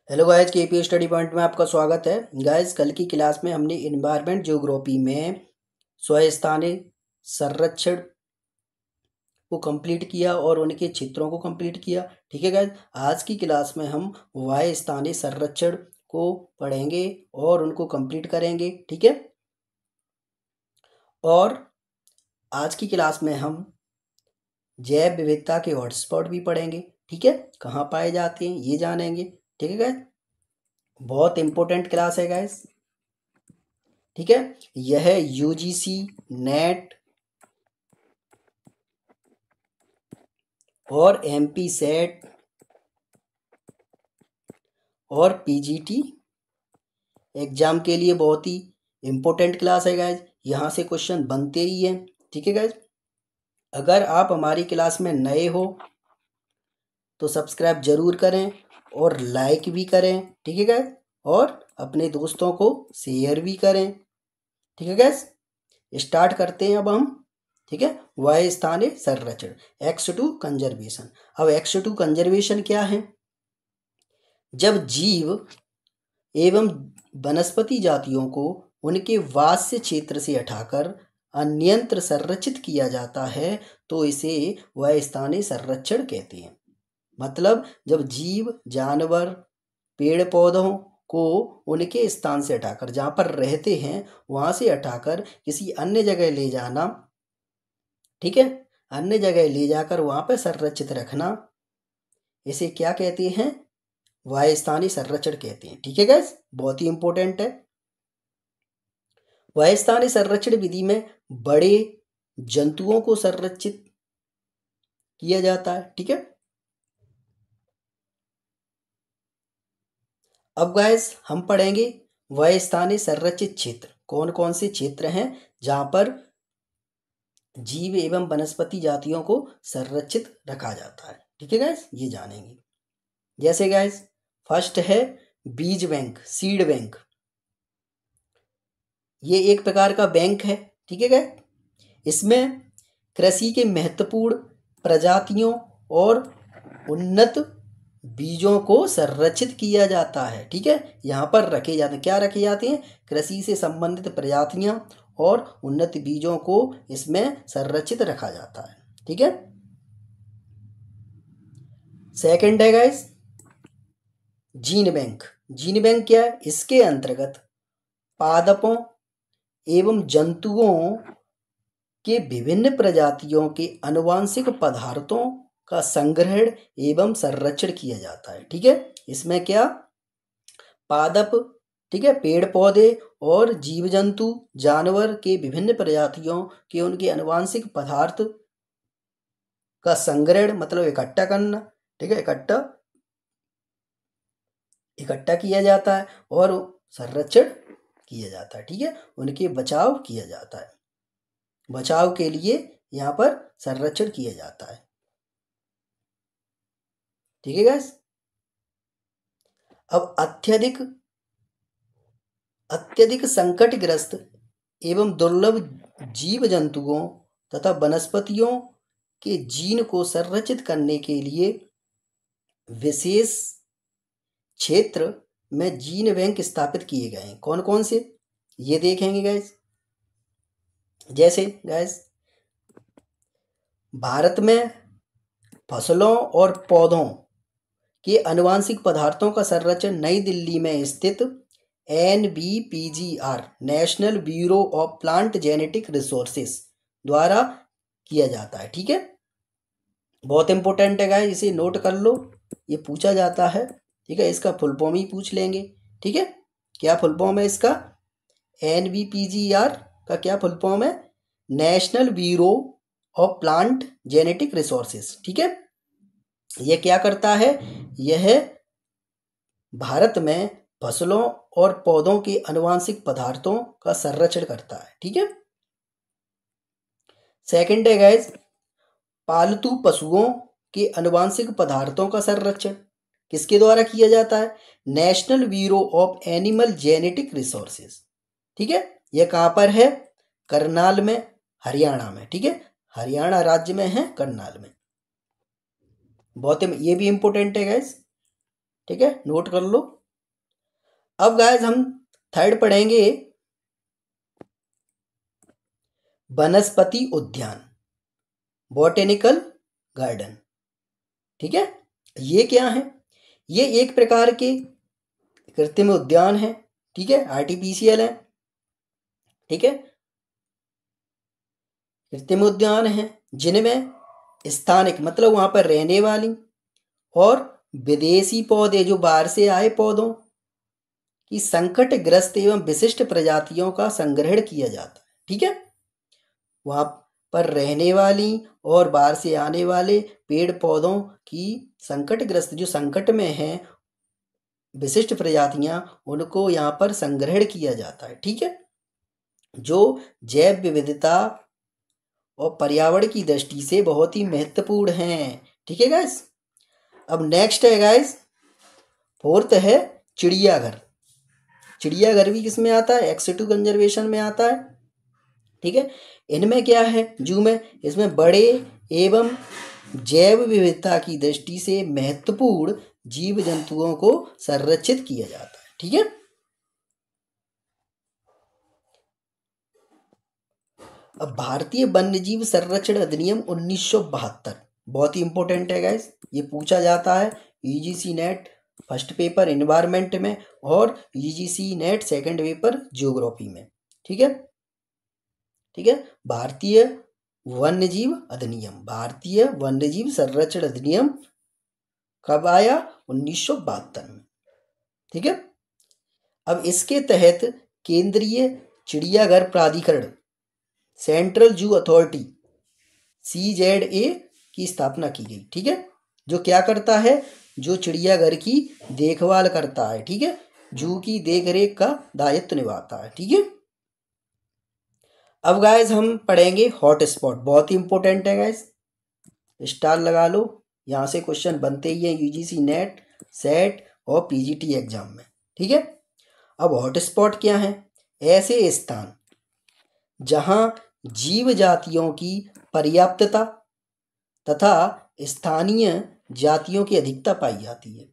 Hello guys, KP study point में आपका स्वागत है। गाइस, कल की क्लास में हमने इन्वायरमेंट ज्योग्राफी में स्वस्थानीय संरक्षण को कंप्लीट किया और उनके क्षेत्रों को कंप्लीट किया। ठीक है गाइस, आज की क्लास में हम वायु स्थानीय संरक्षण को पढ़ेंगे और उनको कंप्लीट करेंगे। ठीक है, और आज की क्लास में हम जैव विविधता के हॉटस्पॉट भी पढ़ेंगे। ठीक है, कहाँ पाए जाते हैं ये जानेंगे। ठीक है गाइस, बहुत इंपॉर्टेंट क्लास है गाइस। ठीक है, यह यूजीसी नेट और एमपी सेट और पीजीटी एग्जाम के लिए बहुत ही इंपॉर्टेंट क्लास है गाइज। यहाँ से क्वेश्चन बनते ही हैं। ठीक है गाइज, अगर आप हमारी क्लास में नए हो तो सब्सक्राइब जरूर करें और लाइक भी करें। ठीक है गाइज, और अपने दोस्तों को शेयर भी करें। ठीक है गाइज, स्टार्ट करते हैं अब हम। ठीक है, वायु स्थानीय संरक्षण X2 कंजर्वेशन। अब X2 कंजर्वेशन क्या है? जब जीव एवं वनस्पति जातियों को उनके वास्य क्षेत्र से हटाकर अन्यत्र संरक्षित किया जाता है तो इसे वायुस्थानीय संरक्षण कहते हैं। मतलब जब जीव जानवर पेड़ पौधों को उनके स्थान से हटाकर, जहाँ पर रहते हैं वहाँ से हटाकर किसी अन्य जगह ले जाना। ठीक है, अन्य जगह ले जाकर वहाँ पर संरक्षित रखना, इसे क्या कहते हैं? वायुस्थानीय संरक्षण कहते हैं। ठीक है गाइस, बहुत ही इंपॉर्टेंट है। वायुस्थानीय संरक्षण विधि में बड़े जंतुओं को संरक्षित किया जाता है। ठीक है, अब गाइस हम पढ़ेंगे वायुस्थानीय संरक्षित क्षेत्र। कौन कौन से क्षेत्र हैं जहां पर जीव एवं वनस्पति जातियों को संरक्षित रखा जाता है? ठीक है गाइस, ये जानेंगे। जैसे गाइस, फर्स्ट है बीज बैंक, सीड बैंक। ये एक प्रकार का बैंक है। ठीक है गाइस, इसमें कृषि के महत्वपूर्ण प्रजातियों और उन्नत बीजों को संरक्षित किया जाता है। ठीक है, यहाँ पर रखे जाते हैं, क्या रखे जाते हैं? कृषि से संबंधित प्रजातियां और उन्नत बीजों को इसमें संरक्षित रखा जाता है। ठीक है, सेकंड है guys gene bank. Gene bank क्या है? इसके अंतर्गत पादपों एवं जंतुओं के विभिन्न प्रजातियों के आनुवंशिक पदार्थों का संग्रहण एवं संरक्षण किया जाता है। ठीक है, इसमें क्या पादप, ठीक है, पेड़ पौधे और जीव जंतु जानवर के विभिन्न प्रजातियों के उनके आनुवंशिक पदार्थ का संग्रहण मतलब इकट्ठा करना। ठीक है, इकट्ठा किया जाता है और संरक्षण किया जाता है। ठीक है, उनके बचाव किया जाता है, बचाव के लिए यहाँ पर संरक्षण किया जाता है। ठीक है गैस, अब अत्यधिक संकटग्रस्त एवं दुर्लभ जीव जंतुओं तथा वनस्पतियों के जीन को संरक्षित करने के लिए विशेष क्षेत्र में जीन बैंक स्थापित किए गए हैं। कौन कौन से ये देखेंगे गैस। जैसे गैस, भारत में फसलों और पौधों के आनुवंशिक पदार्थों का संरक्षण नई दिल्ली में स्थित NBPGR national bureau of plant genetic resources द्वारा किया जाता है। ठीक है, बहुत इंपॉर्टेंट है गाइस, इसे नोट कर लो, ये पूछा जाता है। ठीक है, इसका फुल फॉर्म ही पूछ लेंगे। ठीक है, क्या फुल फॉर्म है इसका? NBPGR का क्या फुल फॉर्म है? National bureau of plant genetic resources. ठीक है, यह क्या करता है? यह भारत में फसलों और पौधों के आनुवंशिक पदार्थों का संरक्षण करता है। ठीक है, सेकंड है गाइस पालतू पशुओं के आनुवंशिक पदार्थों का संरक्षण किसके द्वारा किया जाता है? National bureau of animal genetic resources. ठीक है, यह कहाँ पर है? करनाल में, हरियाणा में। ठीक है, हरियाणा राज्य में है, करनाल में। बहुत ये भी इंपॉर्टेंट है गाइस। ठीक है, नोट कर लो। अब गाइस हम थर्ड पढ़ेंगे वनस्पति उद्यान, बॉटेनिकल गार्डन। ठीक है, ये क्या है? ये एक प्रकार के कृत्रिम उद्यान है। ठीक है, आर्टिफिशियल है। ठीक है, कृत्रिम उद्यान है जिनमें स्थानिक मतलब वहां पर रहने वाली और विदेशी पौधे, जो बाहर से आए पौधों की संकटग्रस्त एवं विशिष्ट प्रजातियों का संग्रहण किया जाता है। ठीक है, वहां पर रहने वाली और बाहर से आने वाले पेड़ पौधों की संकटग्रस्त, जो संकट में हैं, विशिष्ट प्रजातियां, उनको यहाँ पर संग्रहण किया जाता है। ठीक है, जो जैव विविधता और पर्यावरण की दृष्टि से बहुत ही महत्वपूर्ण हैं। ठीक है गाइस, अब नेक्स्ट है गाइस, फोर्थ है चिड़ियाघर। चिड़ियाघर भी किस में आता है? एक्स2 कंजर्वेशन में आता है। ठीक है, इनमें क्या है? जू में, इसमें बड़े एवं जैव विविधता की दृष्टि से महत्वपूर्ण जीव जंतुओं को संरक्षित किया जाता है। ठीक है, अब भारतीय वन्यजीव संरक्षण अधिनियम 1972 बहुत ही इंपॉर्टेंट है गाइस, ये पूछा जाता है UGC net first paper environment में और UGC net second paper geography में। ठीक है, ठीक है, भारतीय वन्यजीव अधिनियम, भारतीय वन्यजीव संरक्षण अधिनियम कब आया? 1972 में। ठीक है, अब इसके तहत केंद्रीय चिड़ियाघर प्राधिकरण, सेंट्रल जू अथॉरिटी, CZA की स्थापना की गई। ठीक है, जो क्या करता है? जो चिड़ियाघर की देखभाल करता है। ठीक है, जू की देखरेख का दायित्व निभाता है। ठीक है, अब गाइस हम पढ़ेंगे हॉटस्पॉट, बहुत ही इंपॉर्टेंट है गाइस, स्टार लगा लो, यहाँ से क्वेश्चन बनते ही हैं यूजीसी नेट, सेट और पीजीटी एग्जाम में। ठीक है, अब हॉटस्पॉट क्या है? ऐसे स्थान जहां जीव जातियों की पर्याप्तता तथा स्थानीय जातियों की अधिकता पाई जाती है।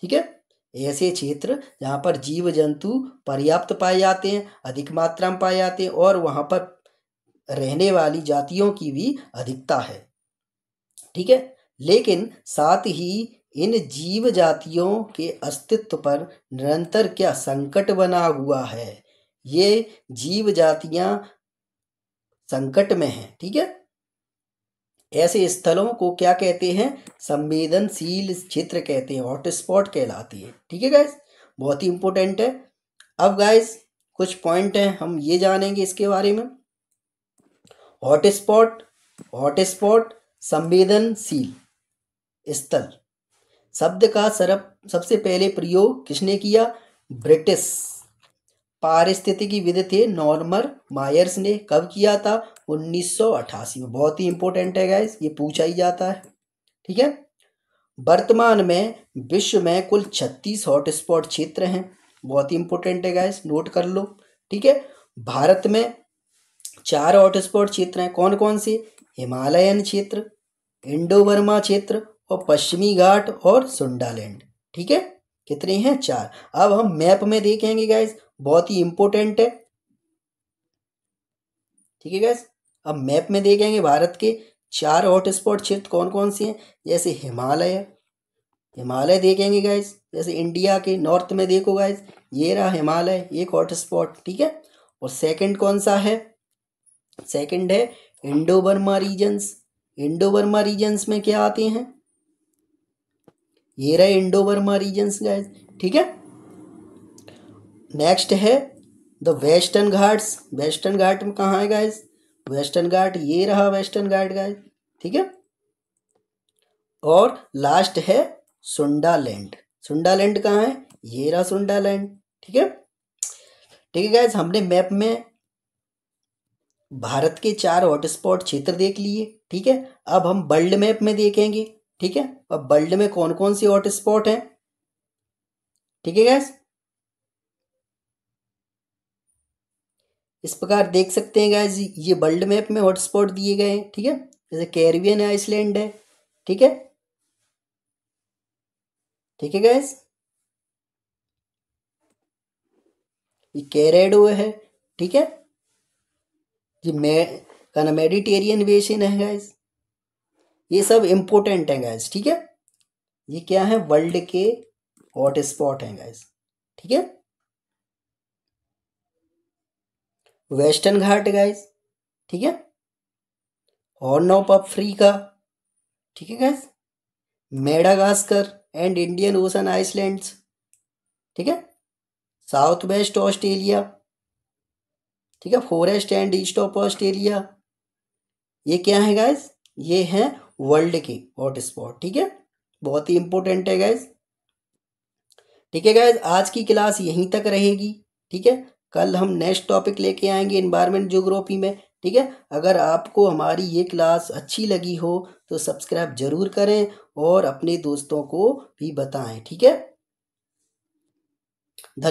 ठीक है, ऐसे क्षेत्र जहां पर जीव जंतु पर्याप्त पाए जाते हैं, अधिक मात्रा में पाए जाते हैं और वहां पर रहने वाली जातियों की भी अधिकता है। ठीक है, लेकिन साथ ही इन जीव जातियों के अस्तित्व पर निरंतर क्या संकट बना हुआ है? ये जीव जातियां संकट में हैं। ठीक है, ऐसे स्थलों को क्या कहते हैं? संवेदनशील क्षेत्र कहते हैं, हॉटस्पॉट कहलाती है। ठीक है गाइस, बहुत ही इंपॉर्टेंट है। अब गाइस कुछ पॉइंट हैं, हम ये जानेंगे इसके बारे में। हॉटस्पॉट, हॉटस्पॉट संवेदनशील स्थल शब्द का सबसे पहले प्रयोग किसने किया? ब्रिटिश पारिस्थितिकीविद थे नॉर्मन मायर्स ने। कब किया था? 1988 में। बहुत ही इंपॉर्टेंट है गाइस, ये पूछा ही जाता है। ठीक है, वर्तमान में विश्व में कुल 36 हॉटस्पॉट क्षेत्र हैं। बहुत ही इंपॉर्टेंट है गाइस, नोट कर लो। ठीक है, भारत में 4 हॉटस्पॉट क्षेत्र हैं। कौन कौन से? हिमालयन क्षेत्र, इंडो बर्मा क्षेत्र और पश्चिमी घाट और सुंडालैंड। ठीक है, कितने हैं? 4। अब हम मैप में देखेंगे गाइस, बहुत ही इंपॉर्टेंट है। ठीक है गाइस, अब मैप में देखेंगे भारत के 4 हॉटस्पॉट क्षेत्र कौन कौन से हैं। जैसे हिमालय, हिमालय देखेंगे गाइस, जैसे इंडिया के नॉर्थ में देखो गाइस, ये रहा हिमालय, एक हॉटस्पॉट। ठीक है, और सेकंड कौन सा है? सेकंड है Indo Burma regions. Indo Burma regions में क्या आते हैं? ये रहे इंडो बर्मा रीजन्स गाइस। ठीक है, नेक्स्ट है द वेस्टर्न घाट्स। वेस्टर्न घाट में कहाँ है गाइस? वेस्टर्न घाट ये रहा, वेस्टर्न घाट गाइस। ठीक है, और लास्ट है सुंडालैंड। सुंडालैंड कहाँ है? ये रहा सुंडालैंड। ठीक है, ठीक है गाइस, हमने मैप में भारत के 4 हॉटस्पॉट क्षेत्र देख लिए। ठीक है, अब हम वर्ल्ड मैप में देखेंगे। ठीक है, अब वर्ल्ड में कौन कौन से हॉटस्पॉट हैं? ठीक है गाइस, इस प्रकार देख सकते हैं गाइस, ये वर्ल्ड मैप में हॉटस्पॉट दिए गए हैं। ठीक है, जैसे कैरिबियन आइसलैंड है। ठीक है, ठीक है गैस, ये कैरेडो है, ठीक है, ये मेडिटेरियन बेसिन है गैस, ये सब इंपॉर्टेंट है गैस, ठीक है। ये क्या है, वर्ल्ड के हॉट स्पॉट हैं गैस, ठीक है। वेस्टर्न घाट गैस, ठीक है, हॉर्न ऑफ अफ्रीका, ठीक है gas, Madagascar and Indian ocean islands, ठीक है, साउथ वेस्ट ऑस्ट्रेलिया, ठीक है, forest and east of Australia, ये क्या है गाइस, ये है वर्ल्ड के हॉट स्पॉट, ठीक है, बहुत ही इंपॉर्टेंट है गाइस। ठीक है गाइस, आज की क्लास यहीं तक रहेगी, ठीक है। कल हम नेक्स्ट टॉपिक लेके आएंगे एनवायरमेंट ज्योग्राफी में, ठीक है। अगर आपको हमारी ये क्लास अच्छी लगी हो तो सब्सक्राइब जरूर करें और अपने दोस्तों को भी बताएं, ठीक है। धन्यवाद।